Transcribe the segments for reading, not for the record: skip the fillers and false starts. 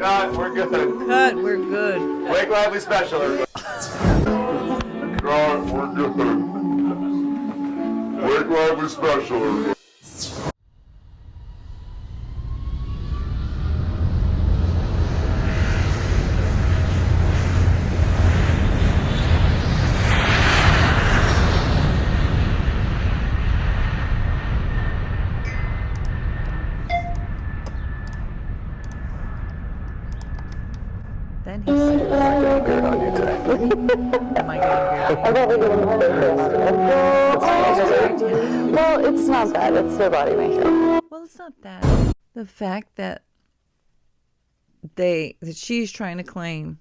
Cut, we're good. Cut, we're good. Wake Lively special, everybody. God, we're good. Wake Lively special, everybody. Then he said, Am I getting weird on you today? am I getting weird? Well, it's not that. It's their body makeup. Well, it's not that. The fact that she's trying to claim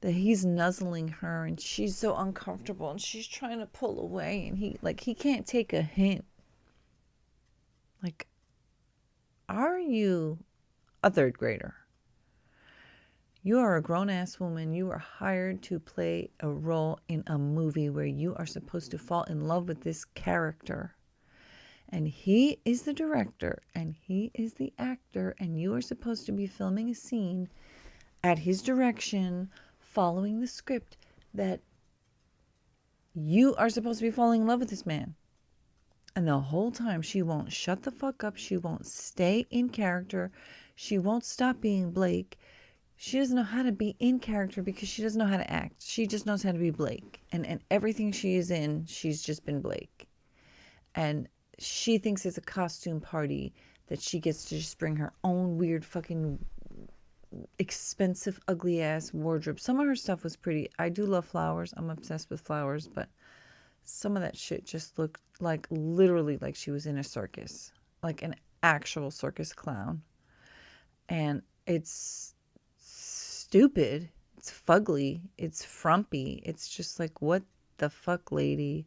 that he's nuzzling her and she's so uncomfortable and she's trying to pull away and he can't take a hint. Like, are you a third grader? You are a grown-ass woman. You are hired to play a role in a movie where you are supposed to fall in love with this character. And he is the director and he is the actor, and you are supposed to be filming a scene at his direction, following the script that you are supposed to be falling in love with this man. And the whole time she won't shut the fuck up. She won't stay in character. She won't stop being Blake. She doesn't know how to be in character because she doesn't know how to act. She just knows how to be Blake. And everything she is in, she's just been Blake. And she thinks it's a costume party that she gets to just bring her own weird fucking expensive, ugly ass wardrobe. Some of her stuff was pretty. I do love flowers. I'm obsessed with flowers. But some of that shit just looked like literally like she was in a circus. Like an actual circus clown. And it's stupid, it's fugly, it's frumpy. It's just like, what the fuck, lady?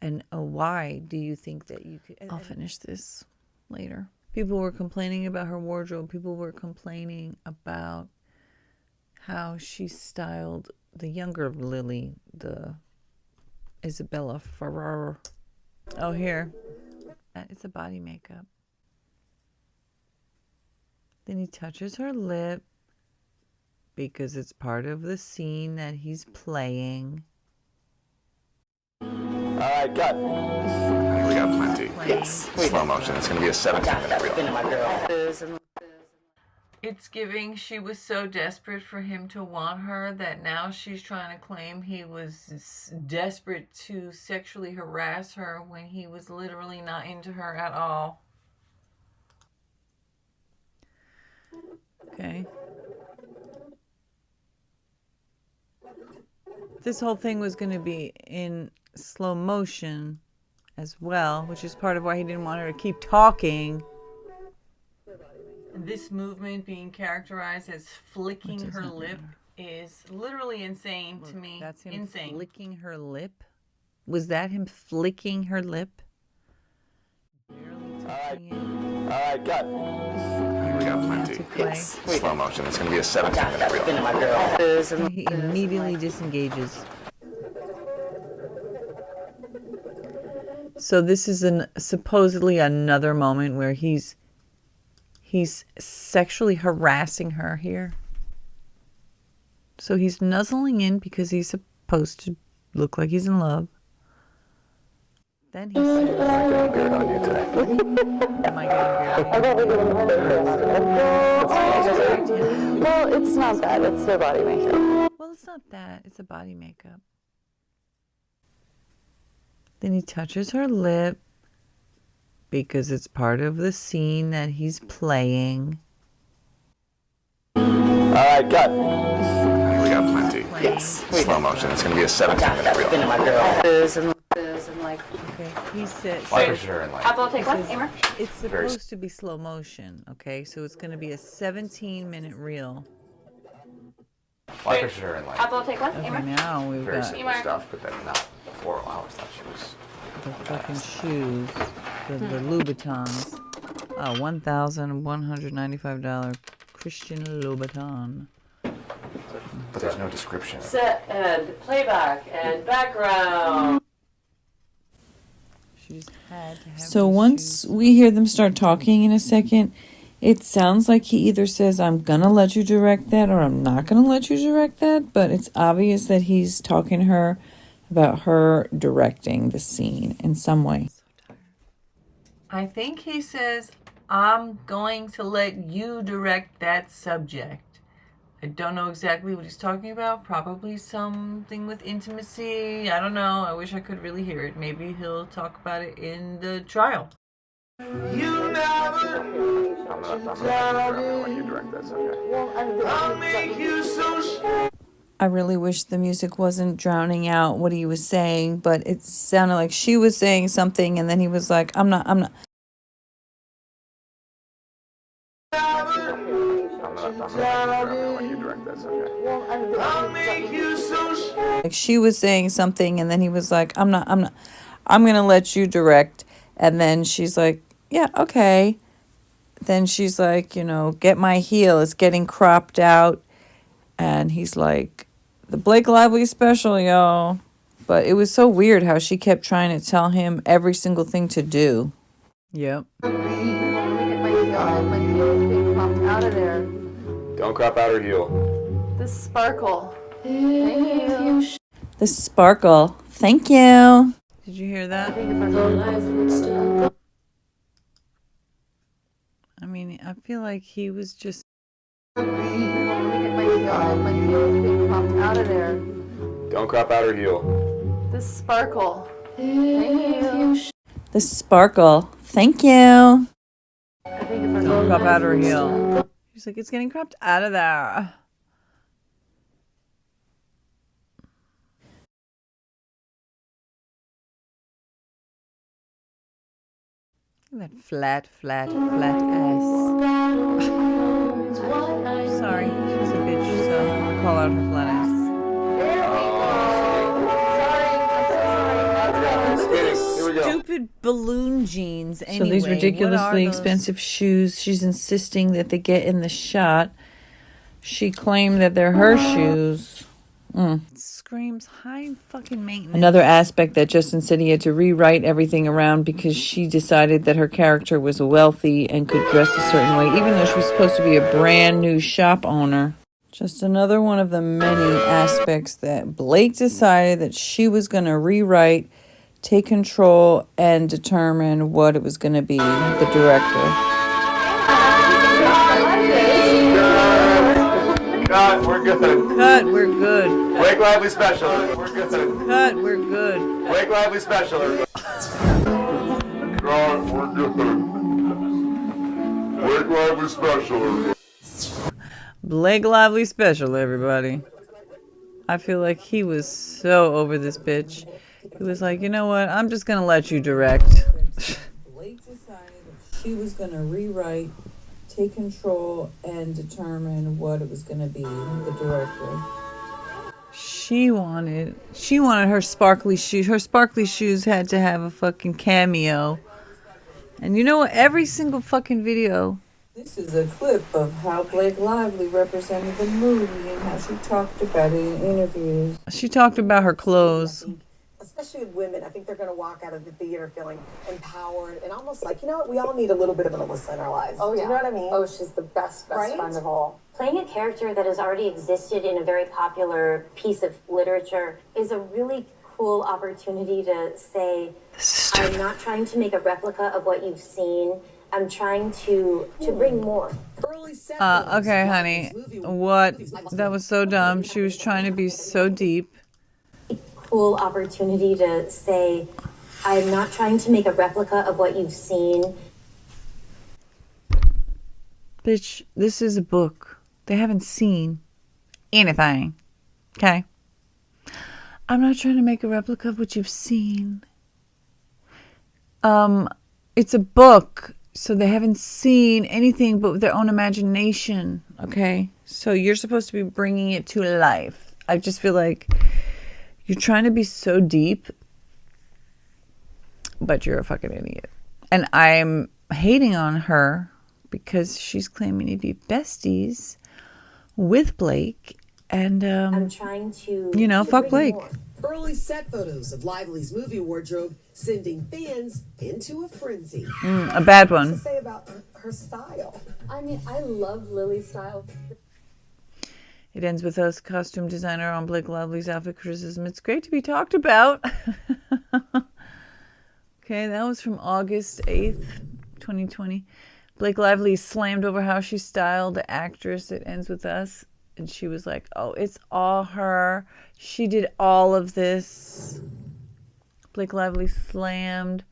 And why do you think that you could... I'll finish this later. People were complaining about her wardrobe. People were complaining about how she styled the younger Lily, the Isabella Ferrer. Oh, here. It's a body makeup. Then he touches her lip because it's part of the scene that he's playing. All right, cut. We got plenty. Yes. Slow motion. It's going to be a 17-minute reel. It's giving she was so desperate for him to want her that now she's trying to claim he was desperate to sexually harass her when he was literally not into her at all. Okay. This whole thing was going to be in slow motion as well, which is part of why he didn't want her to keep talking. This movement being characterized as flicking her lip is literally insane to me. That's him insane. Flicking her lip? Was that him flicking her lip? Barely touching it. All right, cut. We got plenty. Yes. Slow motion. It's going to be a 17-minute reel. He immediately disengages. So this is supposedly another moment where he's sexually harassing her here. So he's nuzzling in because he's supposed to look like he's in love. Then he says, Am I getting weird on you today? am I getting weird? Well, it's not that. It's their body makeup. Well, it's not that. It's a body makeup. Then he touches her lip because it's part of the scene that he's playing. All right, cut. We got plenty. Yes. Slow motion. It's going to be a 17-minute reel. Okay, he said Why is her in life? I'll take one, Amber. it's supposed to be slow motion, okay? So it's going to be a 17-minute reel. Why is her in life? I'll take one, Okay, Amber. now we've Very got simple stuff, but then not before. I always thought she was... the fucking shoes, the Louboutins. Oh, $1,195 Christian Louboutin. But there's no description. Set and playback and background. She's had to have So these once shoes. we hear them start talking in a second, It sounds like he either says, I'm gonna let you direct that, or I'm not gonna let you direct that, but it's obvious that he's talking to her about her directing the scene in some way. I think he says, I'm going to let you direct that subject. I don't know exactly what he's talking about. Probably something with intimacy. I don't know. I wish I could really hear it. Maybe he'll talk about it in the trial. You never. I'm gonna let you direct that subject. I'll make you so. I really wish the music wasn't drowning out what he was saying, but it sounded like she was saying something, and then he was like, I'm not. I'm gonna let you direct that subject. I'll make you so. Like she was saying something, and then he was like, I'm gonna let you direct. And then she's like, yeah, okay. Then she's like, get my heel. It's getting cropped out. And he's like, the Blake Lively special, y'all. But it was so weird how she kept trying to tell him every single thing to do. Yep. My heel is being popped out of there. Don't crop out her heel. This sparkle. Thank you. The sparkle. Thank you. Did you hear that? I mean, I feel like he was just... My heel is being popped out of there. Don't crop out her heel. This sparkle. Thank you. The sparkle. Thank you. Don't crop out her heel. She's like, it's getting cropped out of there. That flat ass. Sorry, she's a bitch, so I'll call out her flat ass. Here we go. Stupid balloon jeans anyway. So these ridiculously What are those? expensive shoes, she's insisting that they get in the shot. She claimed that they're her shoes. Screams high fucking maintenance. Another aspect that Justin said he had to rewrite everything around because she decided that her character was wealthy and could dress a certain way, even though she was supposed to be a brand new shop owner. Just another one of the many aspects that Blake decided that she was going to rewrite, take control, and determine what it was going to be, the director. Cut, we're good. Cut, we're good. Blake Lively special. We're good. Cut, we're good. Blake Lively special. God, we're good. Blake Lively special. Blake Lively special, everybody. I feel like he was so over this bitch. He was like, you know what? I'm just going to let you direct. Blake decided that she was going to rewrite, take control, and determine what it was going to be, the director. She wanted her sparkly shoes. Her sparkly shoes had to have a fucking cameo. And you know what? Every single fucking video. This is a clip of how Blake Lively represented the movie and how she talked about it in interviews. She talked about her clothes. Especially with women, I think they're going to walk out of the theater feeling empowered and almost like, you know what, we all need a little bit of an Alyssa in our lives. Oh, yeah. Do you know what I mean? Oh, she's the best Right? friend of all. Playing a character that has already existed in a very popular piece of literature is a really cool opportunity to say, I'm not trying to make a replica of what you've seen. I'm trying to bring more. Okay, honey. What? That was so dumb. She was trying to be so deep. Cool opportunity to say, I'm not trying to make a replica of what you've seen. Bitch, this is a book. They haven't seen anything. Okay? I'm not trying to make a replica of what you've seen. It's a book, so they haven't seen anything but their own imagination. Okay? So you're supposed to be bringing it to life. I just feel like you're trying to be so deep, but you're a fucking idiot. And I'm hating on her because she's claiming to be besties with Blake. And, I'm trying to fuck bring Blake. more. Early set photos of Lively's movie wardrobe sending fans into a frenzy. A bad one. To say about her style. I mean, I love Lily's style. It ends with us, costume designer on Blake Lively's outfit criticism. It's great to be talked about. Okay, that was from August 8th, 2020. Blake Lively slammed over how she styled the actress. It ends with us. And she was like, oh, it's all her. She did all of this. Blake Lively slammed.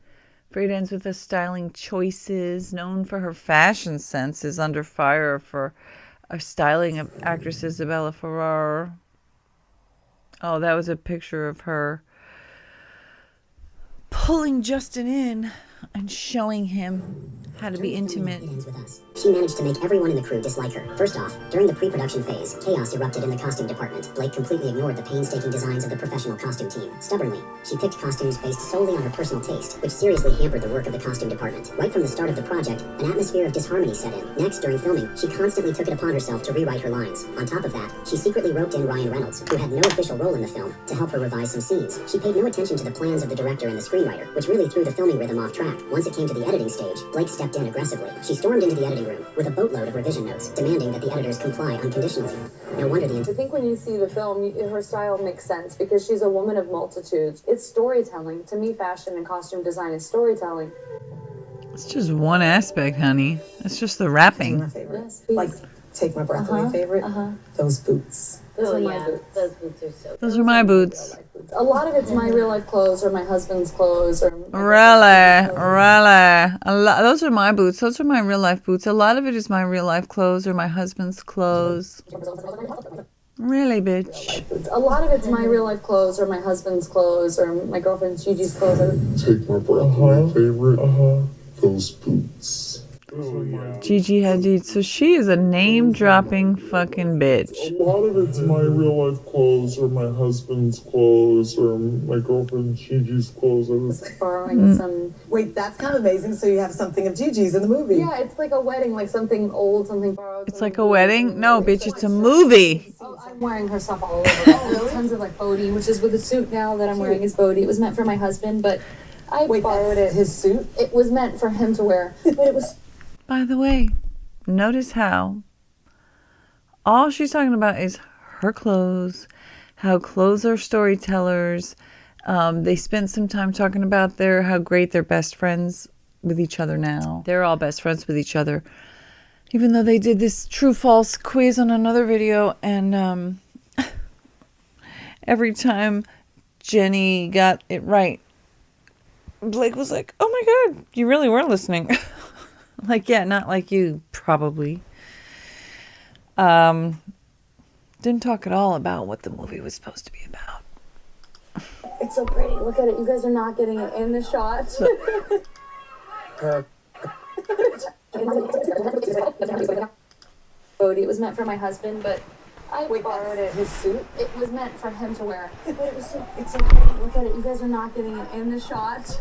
It ends with us styling choices. Known for her fashion sense, is under fire for a styling of actress Isabella Ferrara. Oh, that was a picture of her pulling Justin in and showing him how to be intimate. She managed to make everyone in the crew dislike her. First off, during the pre-production phase, chaos erupted in the costume department. Blake completely ignored the painstaking designs of the professional costume team. Stubbornly, she picked costumes based solely on her personal taste, which seriously hampered the work of the costume department. Right from the start of the project, an atmosphere of disharmony set in. Next, during filming, she constantly took it upon herself to rewrite her lines. On top of that, she secretly roped in Ryan Reynolds, who had no official role in the film, to help her revise some scenes. She paid no attention to the plans of the director and the screenwriter, which really threw the filming rhythm off track. Once it came to the editing stage, Blake stepped in aggressively. She stormed into the editing room with a boatload of revision notes, demanding that the editors comply unconditionally. No wonder the... I think when you see the film, her style makes sense because she's a woman of multitudes. It's storytelling. To me, fashion and costume design is storytelling. It's just one aspect, honey. It's just the wrapping. My favorite. Like, take my breath away favorite. Those boots. Those are my boots. Those boots are so Those are my boots. A lot of it's my real life clothes or my husband's clothes or Really. Those are my boots. Those are my real life boots. A lot of it is my real life clothes or my husband's clothes. Really, bitch. a lot of it's my real life clothes or my husband's clothes or my girlfriend Gigi's clothes. Take my breath away favorite. Those boots. Gigi Hadid. So she is a name-dropping fucking bitch. A lot of it's my real life clothes or my husband's clothes or my girlfriend Gigi's clothes. I was Borrowing some. Wait, that's kind of amazing. So you have something of Gigi's in the movie. Yeah, it's like a wedding, like something old, something borrowed. It's like a wedding? No, bitch, it's a movie. Oh, I'm wearing her stuff all over. Tons of like Bodhi, which is with the suit now that I'm wearing is Bodhi. It was meant for my husband, but I borrowed it. His suit? It was meant for him to wear, but it was. By the way, notice how all she's talking about is her clothes, how clothes are storytellers. They spent some time talking about how great they're best friends with each other now. They're all best friends with each other. Even though they did this true-false quiz on another video, and every time Jenny got it right, Blake was like, oh my God, you really were listening. Like, yeah, not like you, probably. Didn't talk at all about what the movie was supposed to be about. It's so pretty. Look at it. You guys are not getting it in the shot. Bodhi, it was meant for my husband, but I borrowed it. His suit? It was meant for him to wear, but it's so pretty. Look at it. You guys are not getting it in the shot.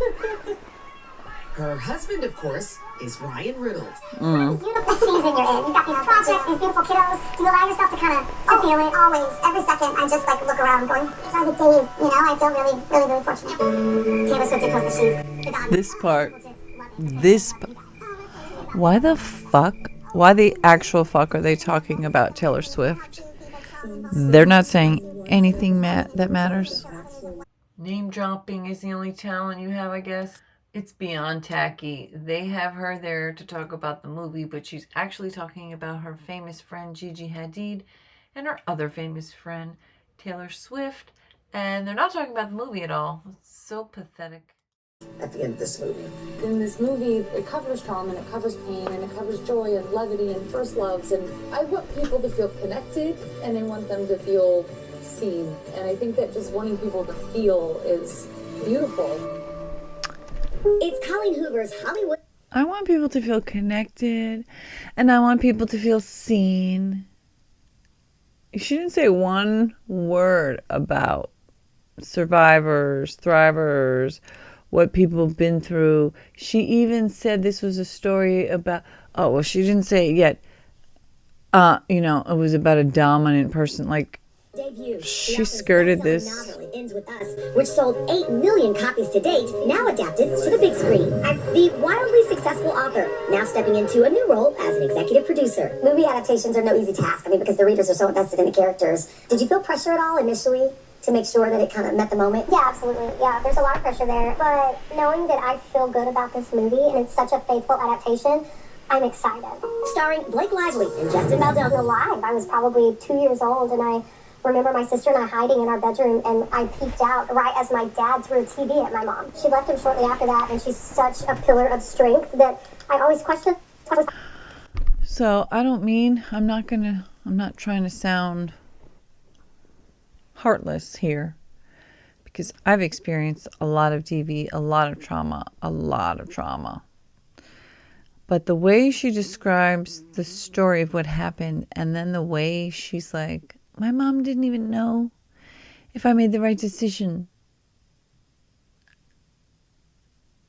Her husband, of course, is Ryan Reynolds. Beautiful season you're in. You've got these projects, these beautiful kiddos. Do you allow yourself to kind of feel it always? Every second, I just look around going, it's on the days, I feel really, really, really fortunate. Taylor Swift did post that This part. Why the actual fuck are they talking about Taylor Swift? They're not saying anything that matters. Name dropping is the only talent you have, I guess. It's beyond tacky. They have her there to talk about the movie, but she's actually talking about her famous friend Gigi Hadid and her other famous friend Taylor Swift, and they're not talking about the movie at all. It's so pathetic. At the end of this movie. In this movie, it covers trauma and it covers pain and it covers joy and levity and first loves, and I want people to feel connected and I want them to feel seen, and I think that just wanting people to feel is beautiful. It's Colleen Hoover's Hollywood. I want people to feel connected, and I want people to feel seen. She didn't say one word about survivors, thrivers, what people have been through. She even said this was a story about, she didn't say it yet. It was about a dominant person. Like, Debut. She skirted this. Novel, It Ends With Us, which sold 8 million copies to date, now adapted to the big screen. The wildly successful author, now stepping into a new role as an executive producer. Movie adaptations are no easy task, because the readers are so invested in the characters. Did you feel pressure at all initially to make sure that it kind of met the moment? Yeah, absolutely. Yeah, there's a lot of pressure there. But knowing that I feel good about this movie and it's such a faithful adaptation, I'm excited. Starring Blake Lively and Justin Baldoni. Alive. I was probably 2 years old, and I remember my sister and I hiding in our bedroom, and I peeked out right as my dad threw a TV at my mom. She left him shortly after that, and she's such a pillar of strength that I always question. So I'm not trying to sound heartless here, because I've experienced a lot of DV, a lot of trauma. But the way she describes the story of what happened, and then the way she's like, my mom didn't even know if I made the right decision.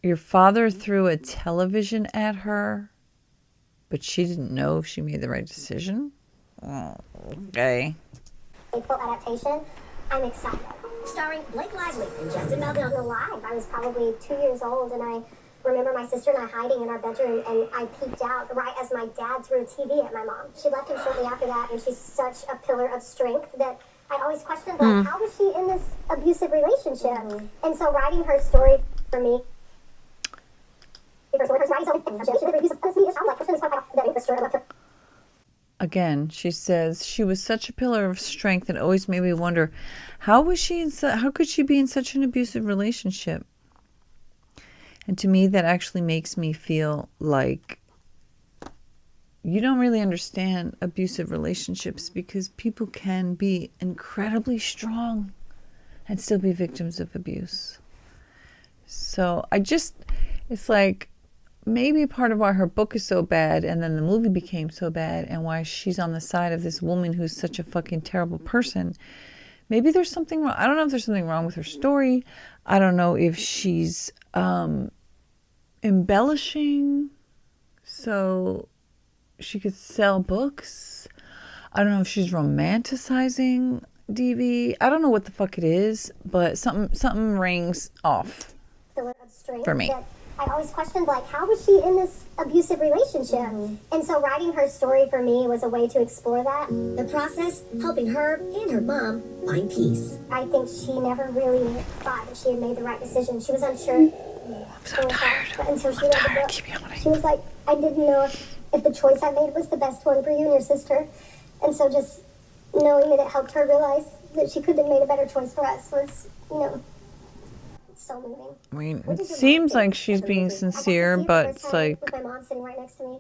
Your father threw a television at her, but she didn't know if she made the right decision? Oh, okay. Faithful adaptation, I'm excited. Starring Blake Lively and Justin Baldoni. Alive. I was probably 2 years old, and I remember my sister and I hiding in our bedroom, and I peeked out right as my dad threw a TV at my mom. She left him shortly after that, and she's such a pillar of strength that I always questioned, like, how was she in this abusive relationship? And so writing her story for me, again, she says she was such a pillar of strength and always made me wonder, how could she be in such an abusive relationship? And to me, that actually makes me feel like you don't really understand abusive relationships, because people can be incredibly strong and still be victims of abuse. So it's like, maybe part of why her book is so bad and then the movie became so bad, and why she's on the side of this woman who's such a fucking terrible person. Maybe there's something wrong. I don't know if there's something wrong with her story. I don't know if she's embellishing so she could sell books. I don't know if she's romanticizing DV. I don't know what the fuck it is, but something rings off for me. I always questioned, like, how was she in this abusive relationship? And so writing her story for me was a way to explore that. The process helping her and her mom find peace. I think she never really thought that she had made the right decision. She was unsure. I'm so tired. Until she read the book. She was like, I didn't know if the choice I made was the best one for you and your sister. And so just knowing that it helped her realize that she could have made a better choice for us was, so moving. I mean, it seems like she's being sincere, but it's like,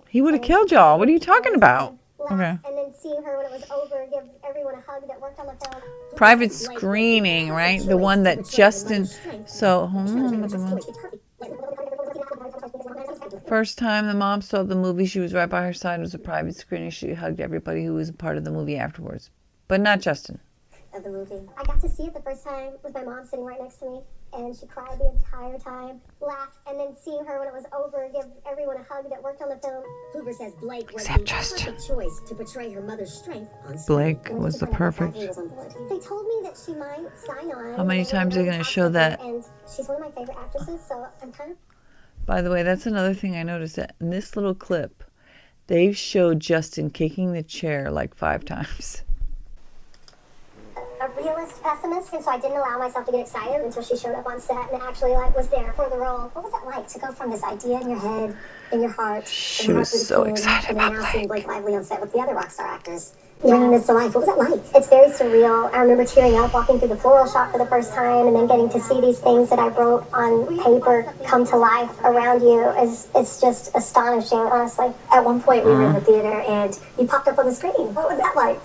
he would have killed y'all. What are you talking about? Okay. And then seeing her when it was over, give everyone a hug that worked on the film. Private screening, right? The one that Justin. So, hold on. First time the mom saw the movie, she was right by her side. It was a private screening. She hugged everybody who was a part of the movie afterwards, but not Justin. Of the movie. I got to see it the first time with my mom sitting right next to me, and she cried the entire time, laughed, and then seeing her when it was over, give everyone a hug that worked on the film. Hoover says Blake was the perfect choice to portray her mother's strength on screen. Blake was the perfect. They told me that she might sign on. How many times are they going to show that? And she's one of my favorite actresses, so I'm kind of... By the way, that's another thing I noticed, that in this little clip, they've showed Justin kicking the chair like 5 times. A realist pessimist, and so I didn't allow myself to get excited until she showed up on set and actually was there for the role. What was it like to go from this idea in your head, in your heart? She was so excited about now seeing Blake Lively on set with the other rock star actors. Bringing this to life, what was it like? It's very surreal. I remember tearing up walking through the floral shop for the first time, and then getting to see these things that I wrote on paper come to life around you. It's just astonishing, honestly. At one point, we were in the theater, and you popped up on the screen. What was that like?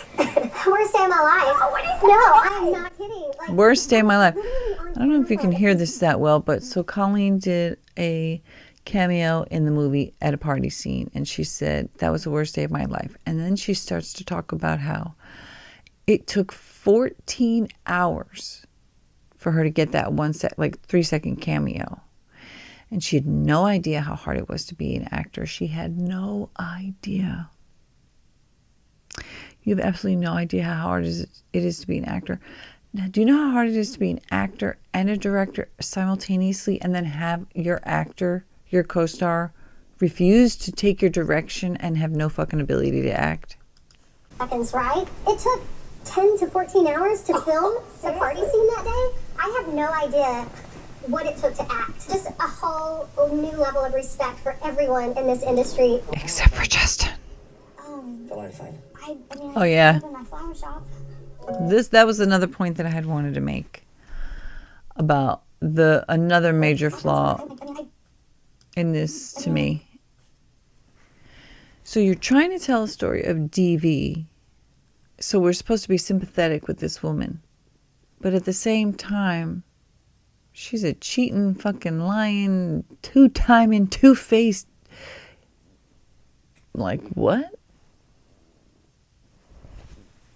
Worst day of my life. Oh, what is that? No, I'm not kidding. Like, worst day of my life. I don't know if you can hear this that well, but so Colleen did a cameo in the movie at a party scene, and she said that was the worst day of my life. And then she starts to talk about how it took 14 hours for her to get that 3-second cameo, and she had no idea how hard it was to be an actor. She had no idea. You have absolutely no idea how hard it is to be an actor. Now, do you know how hard it is to be an actor and a director simultaneously, and then have your actor, your co-star, refuse to take your direction and have no fucking ability to act? Seconds, right? It took 10 to 14 hours to film the party scene that day. I have no idea what it took to act. Just a whole new level of respect for everyone in this industry. Except for Justin. I mean, Oh, yeah. opened my flower shop. That was another point that I had wanted to make about another major flaw in this to me. So you're trying to tell a story of DV. So we're supposed to be sympathetic with this woman. But at the same time, she's a cheating, fucking lying, two-timing, two-faced. Like, what?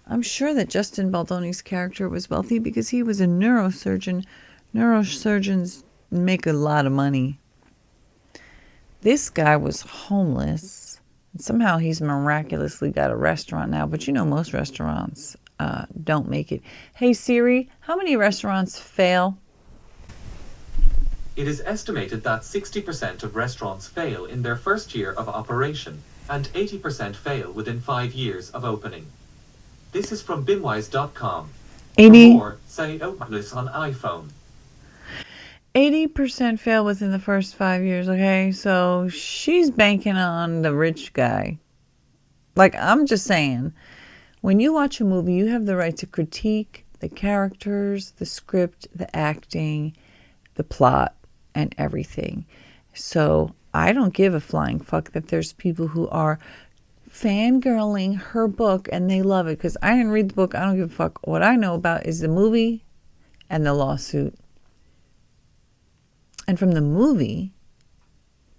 I'm sure that Justin Baldoni's character was wealthy because he was a neurosurgeon. Neurosurgeons make a lot of money. This guy was homeless. Somehow he's miraculously got a restaurant now, but you know most restaurants don't make it. Hey Siri, how many restaurants fail? It is estimated that 60% of restaurants fail in their first year of operation, and 80% fail within 5 years of opening. This is from bimwise.com. 80? Or say Oculus on iPhone. 80% fail within the first 5 years, okay? So she's banking on the rich guy. Like, I'm just saying, when you watch a movie, you have the right to critique the characters, the script, the acting, the plot, and everything. So I don't give a flying fuck that there's people who are fangirling her book and they love it, because I didn't read the book. I don't give a fuck. What I know about is the movie and the lawsuit. And from the movie,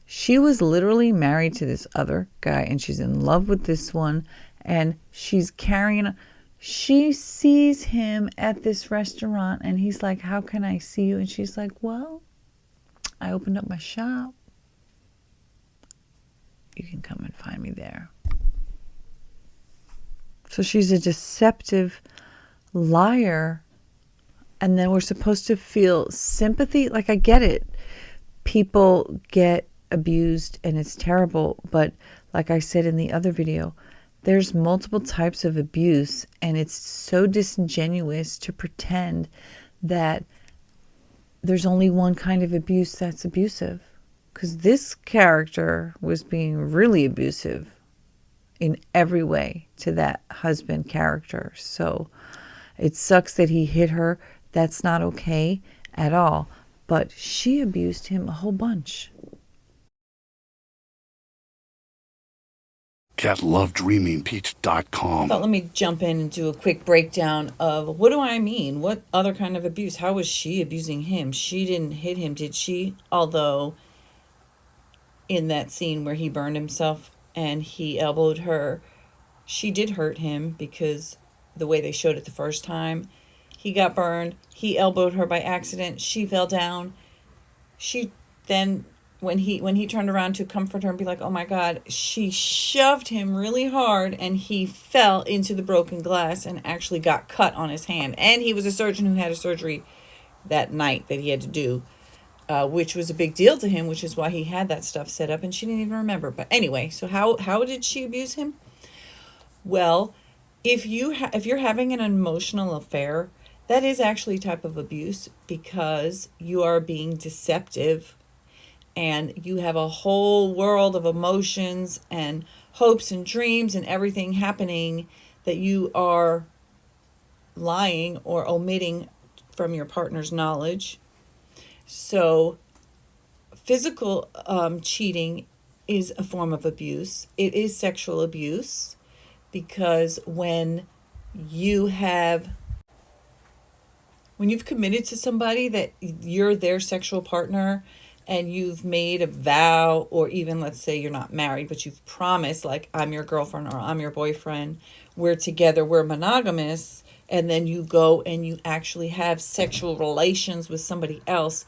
she was literally married to this other guy and she's in love with this one, and she's carrying she sees him at this restaurant and he's like, how can I see you? And she's like, well, I opened up my shop. You can come and find me there. So she's a deceptive liar. And then we're supposed to feel sympathy. Like, I get it. People get abused and it's terrible. But like I said in the other video, there's multiple types of abuse. And it's so disingenuous to pretend that there's only one kind of abuse that's abusive. Because this character was being really abusive in every way to that husband character. So it sucks that he hit her. That's not okay at all. But she abused him a whole bunch. catlovedreamingpete.com. Let me jump in and do a quick breakdown of what do I mean? What other kind of abuse? How was she abusing him? She didn't hit him, did she? Although in that scene where he burned himself and he elbowed her, she did hurt him, because the way they showed it the first time, he got burned, he elbowed her by accident, she fell down. She then, when he turned around to comfort her and be like, oh my God, she shoved him really hard and he fell into the broken glass and actually got cut on his hand. And he was a surgeon who had a surgery that night that he had to do, which was a big deal to him, which is why he had that stuff set up, and she didn't even remember. But anyway, so how did she abuse him? Well, if you're having an emotional affair, that is actually a type of abuse, because you are being deceptive and you have a whole world of emotions and hopes and dreams and everything happening that you are lying or omitting from your partner's knowledge. So physical cheating is a form of abuse. It is sexual abuse, because when you've committed to somebody that you're their sexual partner, and you've made a vow, or even let's say you're not married, but you've promised, like, I'm your girlfriend or I'm your boyfriend, we're together, we're monogamous, and then you go and you actually have sexual relations with somebody else,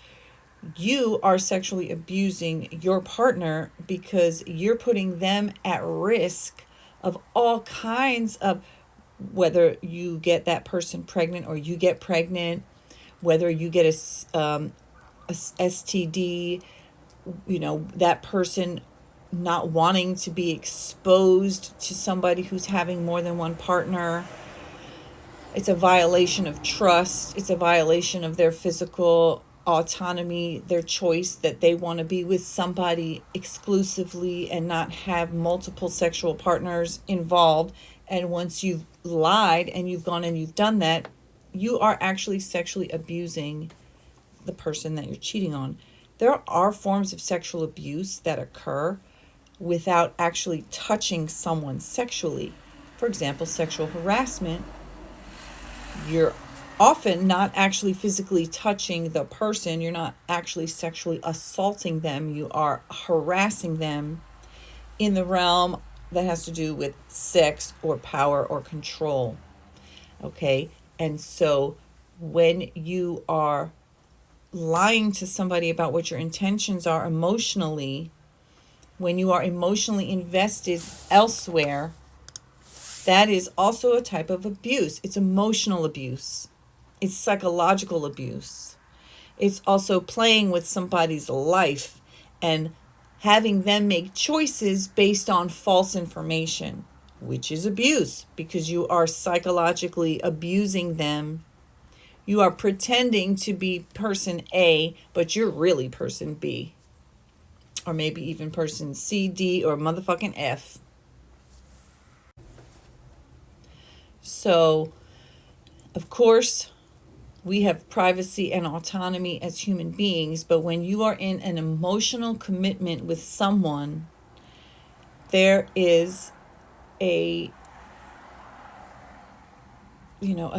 you are sexually abusing your partner, because you're putting them at risk of all kinds of whether you get that person pregnant or you get pregnant, whether you get a STD, that person not wanting to be exposed to somebody who's having more than one partner. It's a violation of trust. It's a violation of their physical autonomy, their choice that they want to be with somebody exclusively and not have multiple sexual partners involved. And once you've lied and you've gone and you've done that, you are actually sexually abusing the person that you're cheating on. There are forms of sexual abuse that occur without actually touching someone sexually. For example, sexual harassment. You're often not actually physically touching the person. You're not actually sexually assaulting them. You are harassing them in the realm that has to do with sex or power or control. Okay? And so when you are lying to somebody about what your intentions are emotionally, when you are emotionally invested elsewhere, that is also a type of abuse. It's emotional abuse. It's psychological abuse. It's also playing with somebody's life and having them make choices based on false information, which is abuse because you are psychologically abusing them. You are pretending to be person A, but you're really person B. Or maybe even person C, D, or motherfucking F. So, of course, we have privacy and autonomy as human beings, but when you are in an emotional commitment with someone, there is a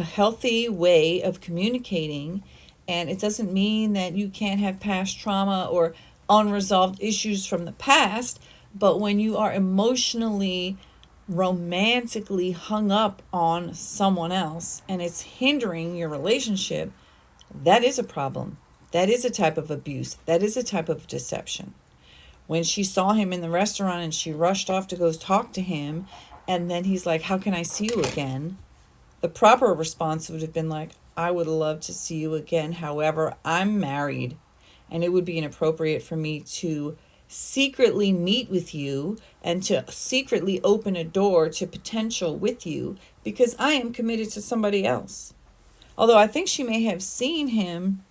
healthy way of communicating, and it doesn't mean that you can't have past trauma or unresolved issues from the past, but when you are emotionally, romantically hung up on someone else and it's hindering your relationship, that is a problem. That is a type of abuse. That is a type of deception. When she saw him in the restaurant and she rushed off to go talk to him, and then he's like, "How can I see you again?" The proper response would have been like, "I would love to see you again. However, I'm married and it would be inappropriate for me to secretly meet with you and to secretly open a door to potential with you because I am committed to somebody else." Although I think she may have seen him.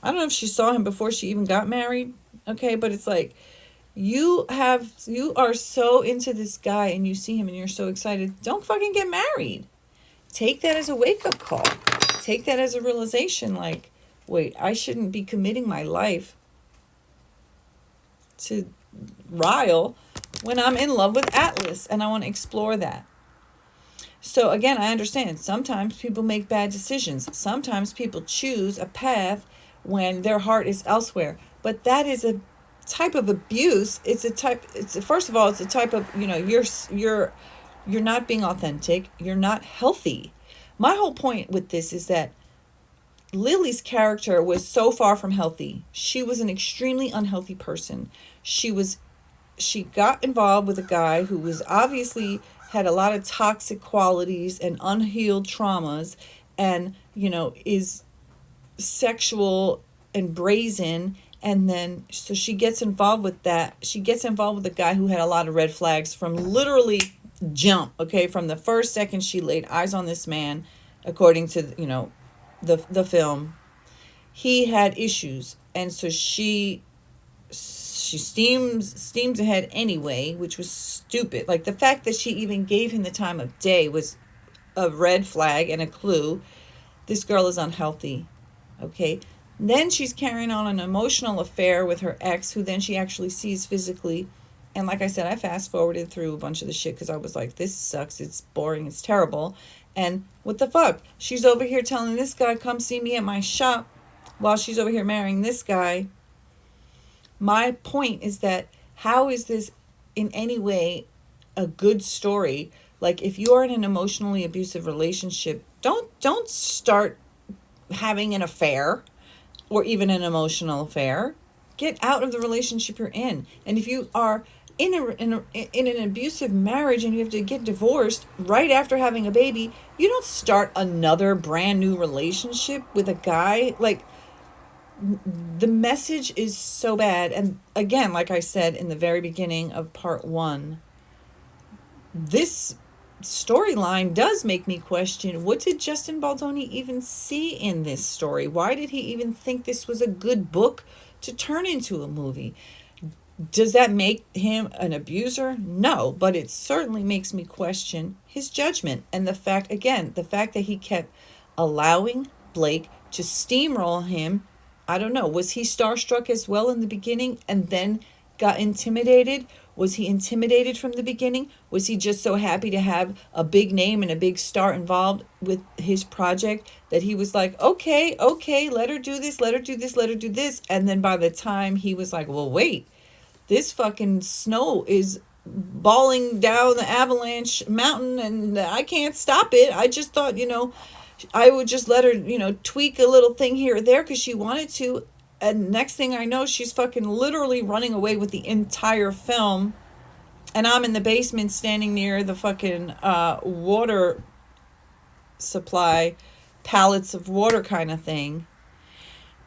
I don't know if she saw him before she even got married. Okay, but it's like you are so into this guy and you see him and you're so excited. Don't fucking get married. Take that as a wake-up call. Take that as a realization like, wait, I shouldn't be committing my life to Ryle when I'm in love with Atlas and I want to explore that. So again, I understand sometimes people make bad decisions. Sometimes people choose a path when their heart is elsewhere. But that is a type of abuse. First of all, it's a type of, you're not being authentic. You're not healthy. My whole point with this is that Lily's character was so far from healthy. She was an extremely unhealthy person. She got involved with a guy who was obviously had a lot of toxic qualities and unhealed traumas and, is sexual and brazen. And then, so she gets involved with that. She gets involved with a guy who had a lot of red flags from literally jump. Okay. From the first second she laid eyes on this man, according to, the film, he had issues. And so she steams ahead anyway, which was stupid. Like the fact that she even gave him the time of day was a red flag and a clue. This girl is unhealthy. Okay. Then she's carrying on an emotional affair with her ex, who then she actually sees physically. And like I said, I fast forwarded through a bunch of the shit because I was like, this sucks. It's boring. It's terrible. And what the fuck? She's over here telling this guy, come see me at my shop, while she's over here marrying this guy. My point is that how is this in any way a good story? Like if you are in an emotionally abusive relationship, don't start having an affair or even an emotional affair. Get out of the relationship you're in. And if you are in an abusive marriage and you have to get divorced right after having a baby, you don't start another brand new relationship with a guy. Like, the message is so bad. And again, like I said in the very beginning of part 1, this storyline does make me question, what did Justin Baldoni even see in this story? Why did he even think this was a good book to turn into a movie? Does that make him an abuser? No, but it certainly makes me question his judgment. And the fact that he kept allowing Blake to steamroll him. I don't know. Was he starstruck as well in the beginning and then got intimidated? Was he intimidated from the beginning? Was he just so happy to have a big name and a big star involved with his project that he was like, okay, let her do this, let her do this, let her do this. And then by the time he was like, well, wait, this fucking snow is balling down the avalanche mountain and I can't stop it. I just thought, I would just let her, tweak a little thing here or there because she wanted to. And next thing I know, she's fucking literally running away with the entire film. And I'm in the basement standing near the fucking water supply, pallets of water kind of thing.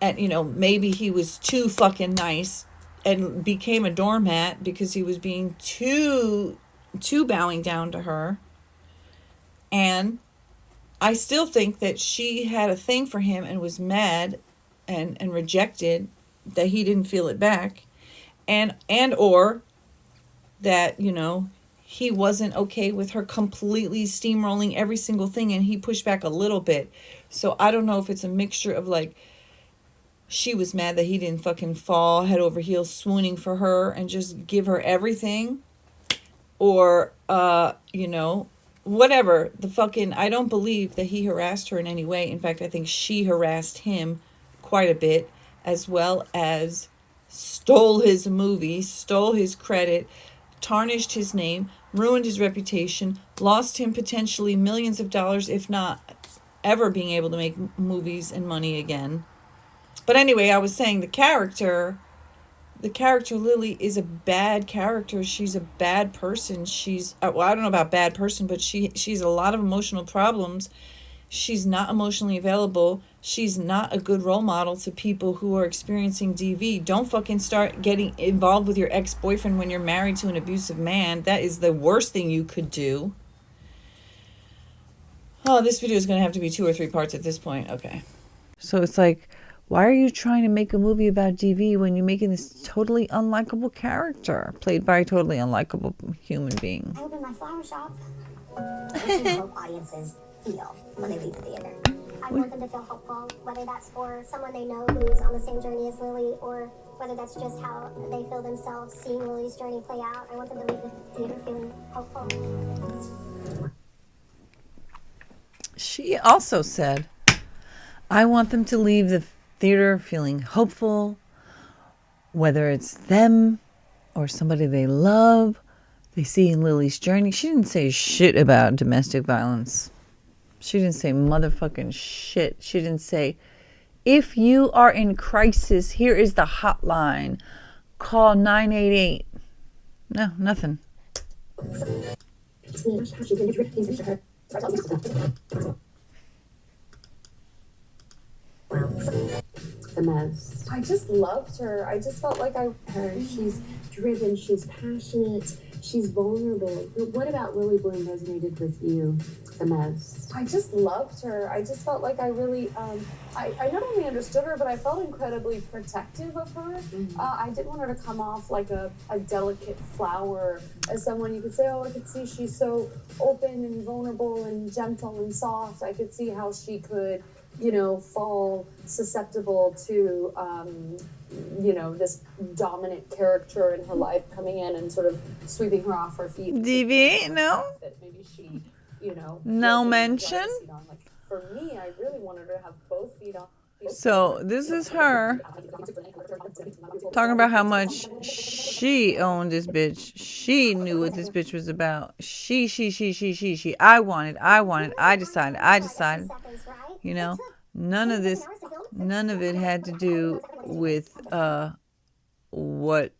And, maybe he was too fucking nice and became a doormat because he was being too bowing down to her. And I still think that she had a thing for him and was mad and rejected that he didn't feel it back. And or that, he wasn't okay with her completely steamrolling every single thing and he pushed back a little bit. So I don't know if it's a mixture of like, she was mad that he didn't fucking fall head over heels swooning for her and just give her everything. Or, whatever. I don't believe that he harassed her in any way. In fact, I think she harassed him quite a bit, as well as stole his movie, stole his credit, tarnished his name, ruined his reputation, lost him potentially millions of dollars, if not ever being able to make movies and money again. But anyway, I was saying the character Lily is a bad character. She's a bad person. She's, I don't know about bad person, but she's a lot of emotional problems. She's not emotionally available. She's not a good role model to people who are experiencing DV. Don't fucking start getting involved with your ex-boyfriend when you're married to an abusive man. That is the worst thing you could do. Oh, this video is going to have to be 2 or 3 parts at this point. Okay. So it's like, why are you trying to make a movie about DV when you're making this totally unlikable character played by a totally unlikable human being? I opened my flower shop. What do you hope audiences feel when they leave the theater? I want them to feel hopeful, whether that's for someone they know who's on the same journey as Lily, or whether that's just how they feel themselves seeing Lily's journey play out. I want them to leave the theater feeling hopeful. She also said, I want them to leave the theater feeling hopeful, whether it's them or somebody they love, they see in Lily's journey. She didn't say shit about domestic violence. She didn't say motherfucking shit. She didn't say, if you are in crisis, here is the hotline. Call 988. No, nothing. The most. I just loved her. I just felt like she's driven, she's passionate, she's vulnerable. What about Lily Bloom resonated with you the most? I just loved her. I just felt like I really, I not only understood her, but I felt incredibly protective of her. I didn't want her to come off like a delicate flower, as someone you could say, oh, I could see she's so open and vulnerable and gentle and soft. I could see how she could, fall susceptible to, this dominant character in her life coming in and sort of sweeping her off her feet. DV, no? Maybe she, no mention? Like, for me, I really wanted her to have both feet on. So this is her talking about how much she owned this bitch. She knew what this bitch was about. She. I wanted, I decided. None of it had to do with what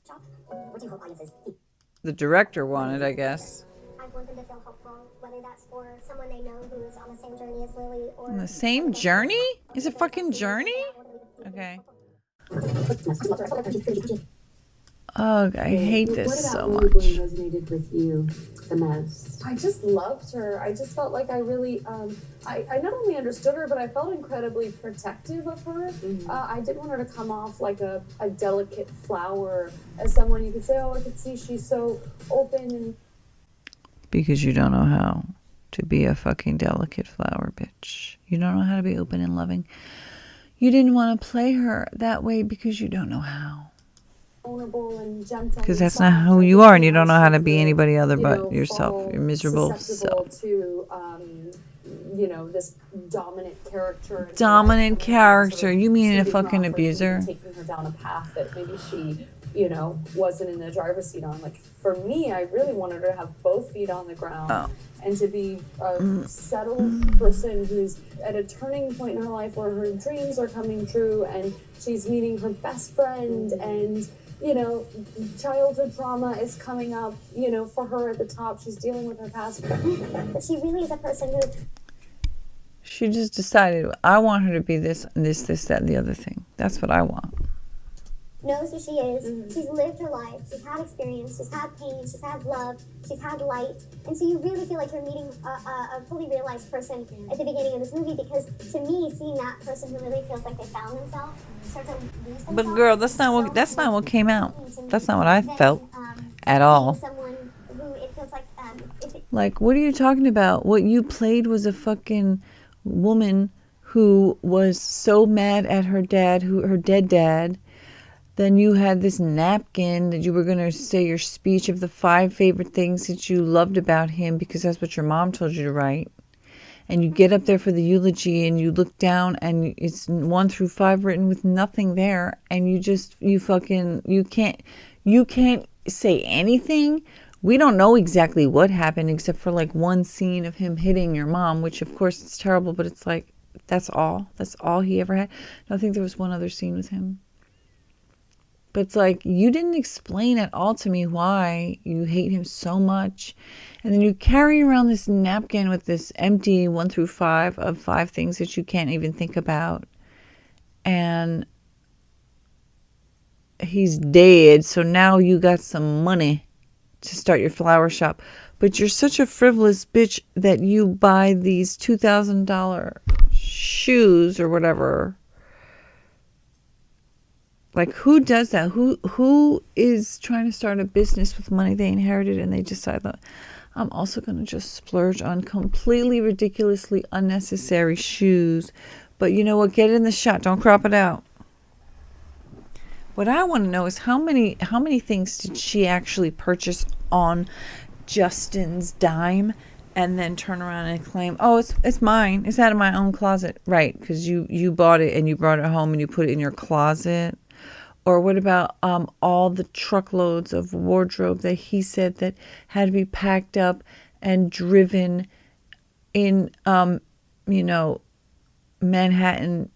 the director wanted, I guess. I want them to feel hopeful, whether that's for someone they know who's on the same journey as Lily or... On the same journey? Is it fucking journey? Okay. Oh, I hate this so much. What about Lily Bloom resonated with you the most? I just loved her. I just felt like I really, I not only understood her, but I felt incredibly protective of her. I didn't want her to come off like a delicate flower, as someone you could say, oh, I could see she's so open and... Because you don't know how to be a fucking delicate flower, bitch. You don't know how to be open and loving. You didn't want to play her that way because you don't know how. Vulnerable and gentle. Because that's not who you are, and you don't know how to be anybody other but yourself. You're miserable self. To, this dominant character. Dominant character. You mean a fucking abuser? Taking her down a path that maybe she, wasn't in the driver's seat on. Like, for me, I really wanted her to have both feet on the ground and to be a settled person who's at a turning point in her life where her dreams are coming true and she's meeting her best friend and, childhood trauma is coming up, for her at the top. She's dealing with her past. But she really is a person who... She just decided, I want her to be this, that, and the other thing. That's what I want. Knows who she is. She's lived her life. She's had experience. She's had pain. She's had love. She's had light. And so you really feel like you're meeting a fully realized person at the beginning of this movie, because to me, seeing that person who really feels like they found themselves starts to lose themselves. But girl, that's not what came out. That's not what I felt at all. Someone who it feels like Like, what are you talking about? What you played was a fucking woman who was so mad at her dad, her dead dad. Then you had this napkin that you were going to say your speech of the 5 favorite things that you loved about him because that's what your mom told you to write. And you get up there for the eulogy and you look down and it's 1 through 5 written with nothing there. And you can't say anything. We don't know exactly what happened except for like one scene of him hitting your mom, which of course it's terrible, but it's like, that's all he ever had. I think there was one other scene with him. But it's like, you didn't explain at all to me why you hate him so much. And then you carry around this napkin with this empty 1 through 5 of 5 things that you can't even think about. And he's dead, so now you got some money to start your flower shop. But you're such a frivolous bitch that you buy these $2,000 shoes or whatever. Like, who does that? Who is trying to start a business with money they inherited and they decide that I'm also going to just splurge on completely ridiculously unnecessary shoes. But you know what? Get it in the shot. Don't crop it out. What I want to know is how many things did she actually purchase on Justin's dime and then turn around and claim, oh, it's mine. It's out of my own closet. Right, because you bought it and you brought it home and you put it in your closet. Or what about all the truckloads of wardrobe that he said that had to be packed up and driven in, Manhattan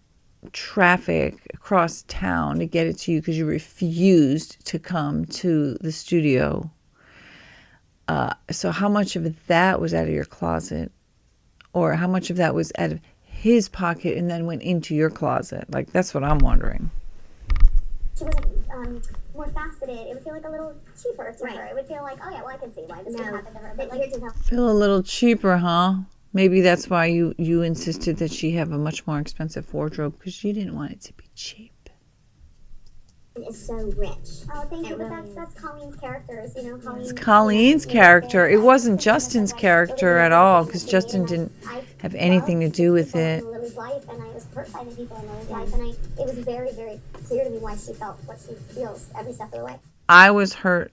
traffic across town to get it to you because you refused to come to the studio. So how much of that was out of your closet? Or how much of that was out of his pocket and then went into your closet? Like, that's what I'm wondering. She wasn't more faceted, it would feel like a little cheaper to her. It would feel like, oh yeah, well, I can see why this could happen to her. But like, feel a little cheaper, huh? Maybe that's why you insisted that she have a much more expensive wardrobe, because you didn't want it to be cheap. Is so rich. Oh, thank you. But that's Colleen's characters, It's Colleen's character. It wasn't Justin's character at all, because Justin didn't have anything to do with it. Lily's life, and I was hurt by the people in Lily's life, and it was very, very clear to me why she felt what she feels every step of the way. I was hurt.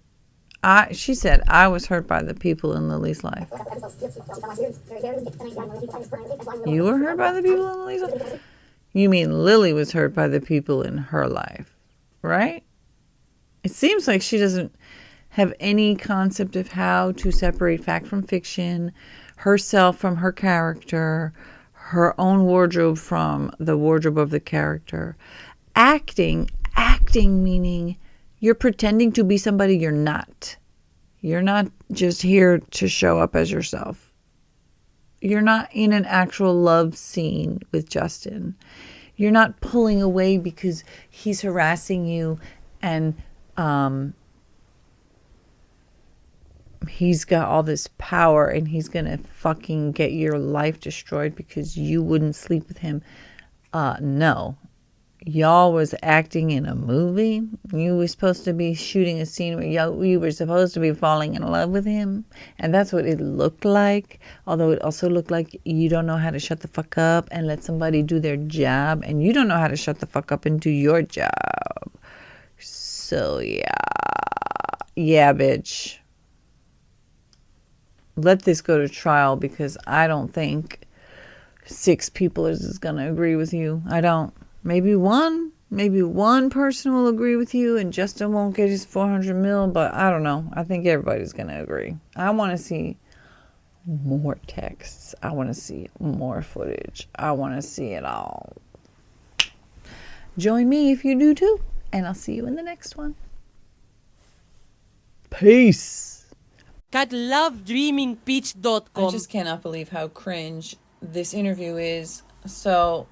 She said, I was hurt by the people in Lily's life. You were hurt by the people in Lily's life? You mean Lily was hurt by the people in her life, right? It seems like she doesn't have any concept of how to separate fact from fiction, herself from her character, her own wardrobe from the wardrobe of the character. Acting meaning you're pretending to be somebody you're not. You're not just here to show up as yourself. You're not in an actual love scene with Justin. You're not pulling away because he's harassing you and he's got all this power and he's going to fucking get your life destroyed because you wouldn't sleep with him. No. Y'all was acting in a movie. You were supposed to be shooting a scene where you were supposed to be falling in love with him. And that's what it looked like. Although it also looked like you don't know how to shut the fuck up and let somebody do their job. And you don't know how to shut the fuck up and do your job. So yeah. Yeah, bitch. Let this go to trial because I don't think 6 people is going to agree with you. I don't. Maybe one person will agree with you and Justin won't get his 400 mil, but I don't know. I think everybody's going to agree. I want to see more texts. I want to see more footage. I want to see it all. Join me if you do too, and I'll see you in the next one. Peace. I just cannot believe how cringe this interview is. So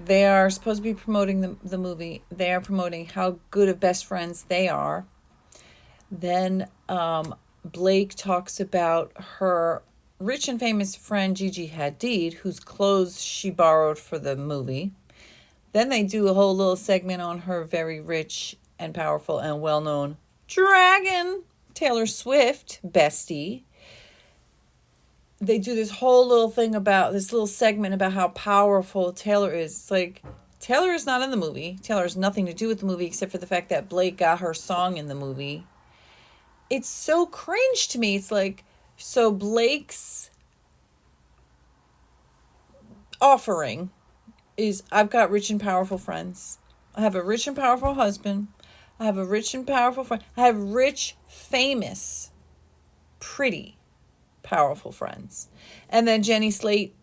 they are supposed to be promoting the movie. They are promoting how good of best friends they are. Then Blake talks about her rich and famous friend Gigi Hadid, whose clothes she borrowed for the movie. Then they do a whole little segment on her very rich and powerful and well-known dragon, Taylor Swift, bestie. They do this whole little thing about this little segment about how powerful Taylor is. It's like, Taylor is not in the movie. Taylor has nothing to do with the movie except for the fact that Blake got her song in the movie. It's so cringe to me. It's like, so Blake's offering is, I've got rich and powerful friends. I have a rich and powerful husband. I have a rich and powerful friend. I have rich, famous, pretty, powerful friends. And then Jenny Slate,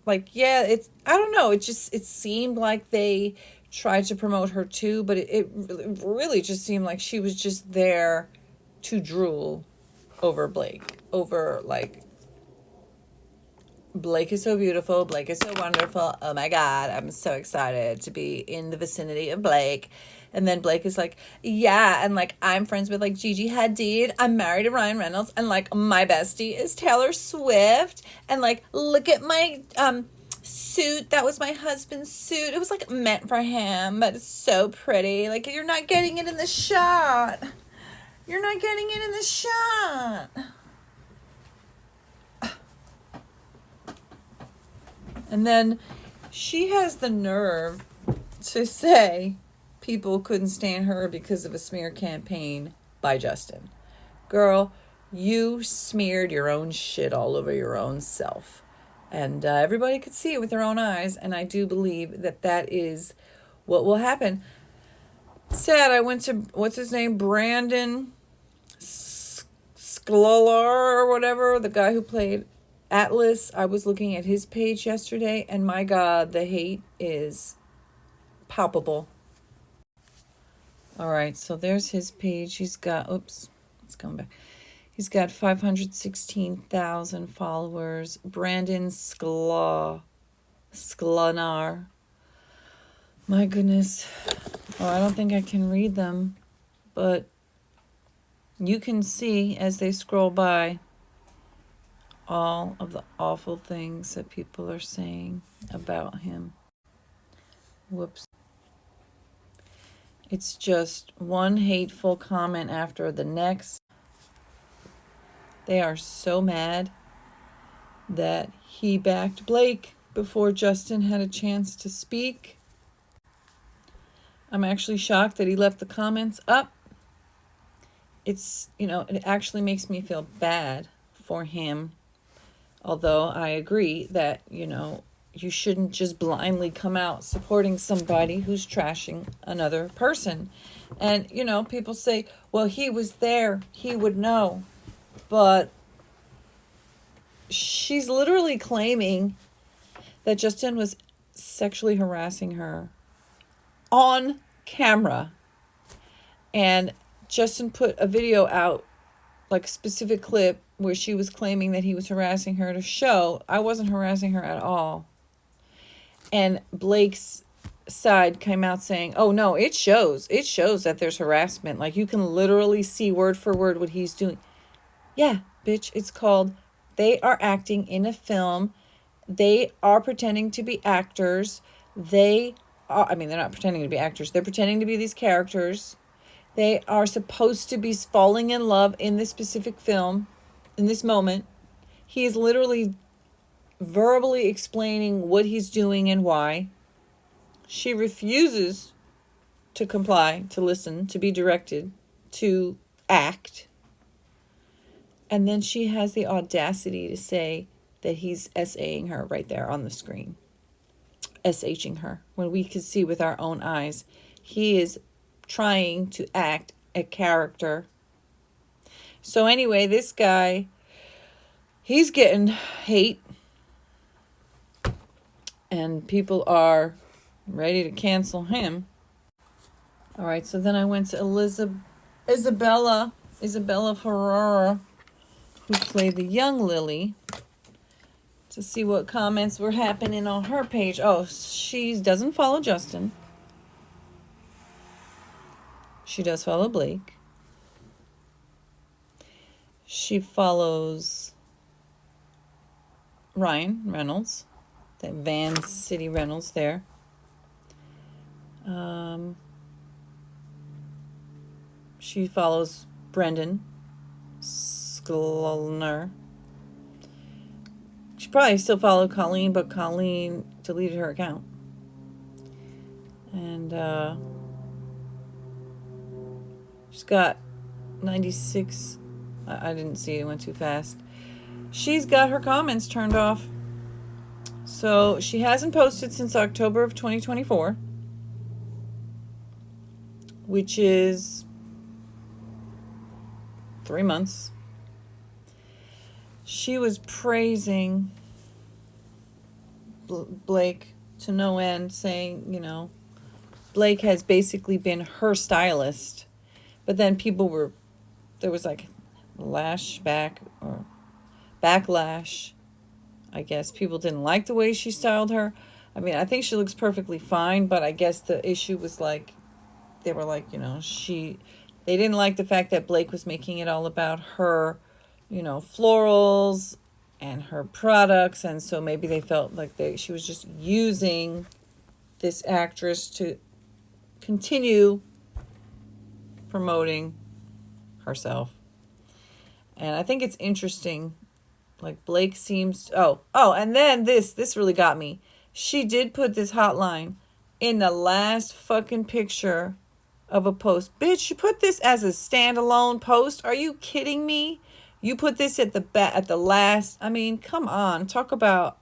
like, yeah, it's, I don't know, it seemed like they tried to promote her too, but it really just seemed like she was just there to drool over Blake, over like, Blake is so beautiful, Blake is so wonderful, oh my god, I'm so excited to be in the vicinity of Blake. And then Blake is like, yeah, and like, I'm friends with like Gigi Hadid, I'm married to Ryan Reynolds, and like, my bestie is Taylor Swift, and like, look at my suit, that was my husband's suit, it was like meant for him, but it's so pretty. Like, you're not getting it in the shot. You're not getting it in the shot. And then she has the nerve to say people couldn't stand her because of a smear campaign by Justin. Girl, you smeared your own shit all over your own self. And everybody could see it with their own eyes. And I do believe that that is what will happen. Sad, I went to, what's his name? Brandon Sklar or whatever, the guy who played Atlas. I was looking at his page yesterday, and my God, the hate is palpable. All right, so there's his page. He's got, oops, it's coming back. He's got 516,000 followers. Brandon Sklar. Sklanar. My goodness. Oh, I don't think I can read them, but you can see as they scroll by all of the awful things that people are saying about him. Whoops. It's just one hateful comment after the next. They are so mad that he backed Blake before Justin had a chance to speak. I'm actually shocked that he left the comments up. It's, you know, it actually makes me feel bad for him. Although I agree that, you know, you shouldn't just blindly come out supporting somebody who's trashing another person. And, you know, people say, well, he was there, he would know. But she's literally claiming that Justin was sexually harassing her on camera. And Justin put a video out like a specific clip where she was claiming that he was harassing her to show I wasn't harassing her at all. And Blake's side came out saying, oh no, it shows that there's harassment. Like you can literally see word for word what he's doing. Yeah, bitch, it's called they are acting in a film. They are pretending to be actors. They're not pretending to be actors. They're pretending to be these characters. They are supposed to be falling in love in this specific film, in this moment. He is literally verbally explaining what he's doing and why. She refuses to comply, to listen, to be directed, to act. And then she has the audacity to say that he's SAing her right there on the screen. SHing her. When we can see with our own eyes, he is trying to act a character. So anyway, this guy, he's getting hate. And people are ready to cancel him. All right, so then I went to Isabella Ferrara, who played the young Lily, to see what comments were happening on her page. Oh, she doesn't follow Justin. She does follow Blake. She follows Ryan Reynolds, that Van City Reynolds there. She follows Brendan Sklner. She probably still followed Colleen, but Colleen deleted her account. And she's got 96. I didn't see it, went too fast. She's got her comments turned off. So she hasn't posted since October of 2024, which is 3 months. She was praising Blake to no end, saying, you know, Blake has basically been her stylist. But then there was like backlash. I guess people didn't like the way she styled her. I mean, I think she looks perfectly fine, but I guess the issue was like, they were like, you know, they didn't like the fact that Blake was making it all about her, you know, florals and her products. And so maybe they felt like she was just using this actress to continue promoting herself. And I think it's interesting. Like Blake seems, and then this really got me. She did put this hotline in the last fucking picture of a post. Bitch, you put this as a standalone post? Are you kidding me? You put this at the last. I mean, come on. Talk about,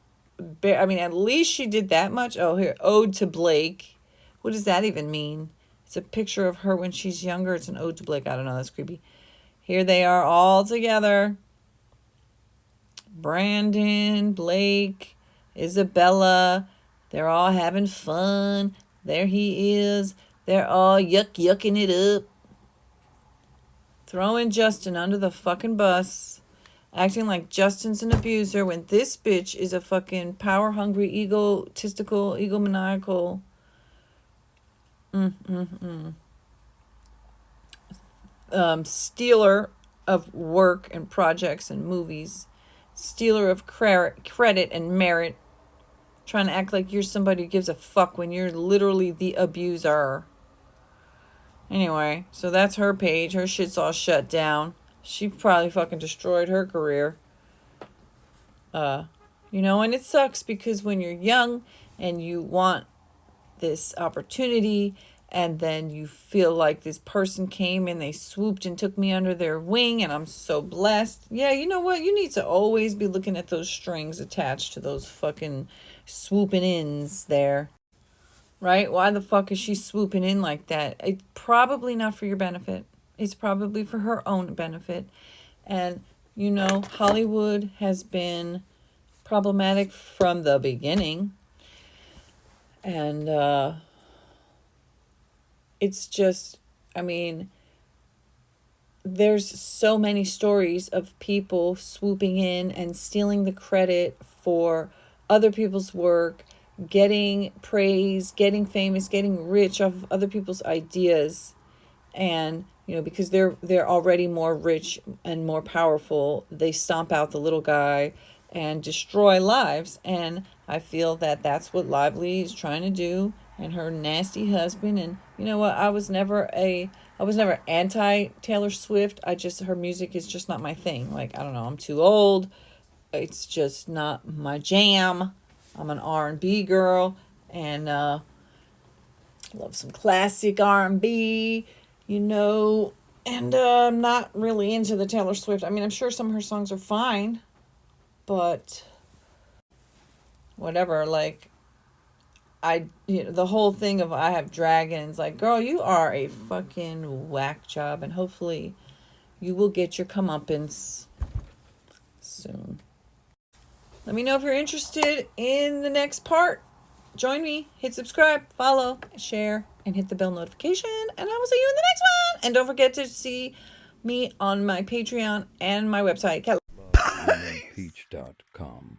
at least she did that much. Oh, here, ode to Blake. What does that even mean? It's a picture of her when she's younger. It's an ode to Blake. I don't know. That's creepy. Here they are all together. Brandon, Blake, Isabella, they're all having fun. There he is. They're all yucking it up. Throwing Justin under the fucking bus. Acting like Justin's an abuser when this bitch is a fucking power-hungry, egotistical, egomaniacal. Stealer of work and projects and movies. Stealer of credit and merit, trying to act like you're somebody who gives a fuck when you're literally the abuser. Anyway, so that's her page. Her shit's all shut down. She probably fucking destroyed her career. And it sucks because when you're young and you want this opportunity, and then you feel like this person came and they swooped and took me under their wing and I'm so blessed. Yeah, you know what? You need to always be looking at those strings attached to those fucking swooping ins there. Right? Why the fuck is she swooping in like that? It's probably not for your benefit. It's probably for her own benefit. And, Hollywood has been problematic from the beginning. And, it's just, there's so many stories of people swooping in and stealing the credit for other people's work, getting praise, getting famous, getting rich off of other people's ideas. And, you know, because they're already more rich and more powerful, they stomp out the little guy and destroy lives. And I feel that that's what Lively is trying to do, and her nasty husband. And you know what? I was never anti Taylor Swift. Her music is just not my thing. Like, I don't know, I'm too old. It's just not my jam. I'm an R&B girl, and love some classic R&B, you know. And I'm not really into the Taylor Swift. I mean, I'm sure some of her songs are fine, but whatever. Like, the whole thing of I Have Dragons, like, girl, you are a fucking whack job, and hopefully you will get your comeuppance soon. Let me know if you're interested in the next part. Join me, hit subscribe, follow, share, and hit the bell notification, and I will see you in the next one. And don't forget to see me on my Patreon and my website, peach.com.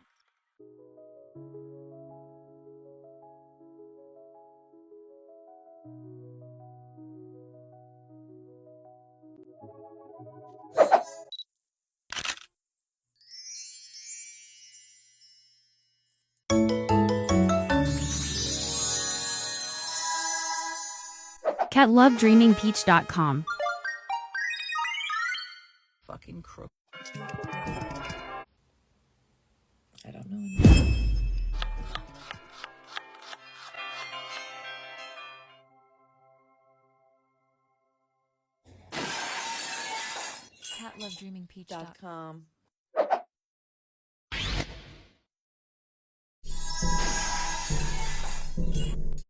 catlovedreamingpeach.com. fucking crook. I don't know. catlovedreamingpeach.com.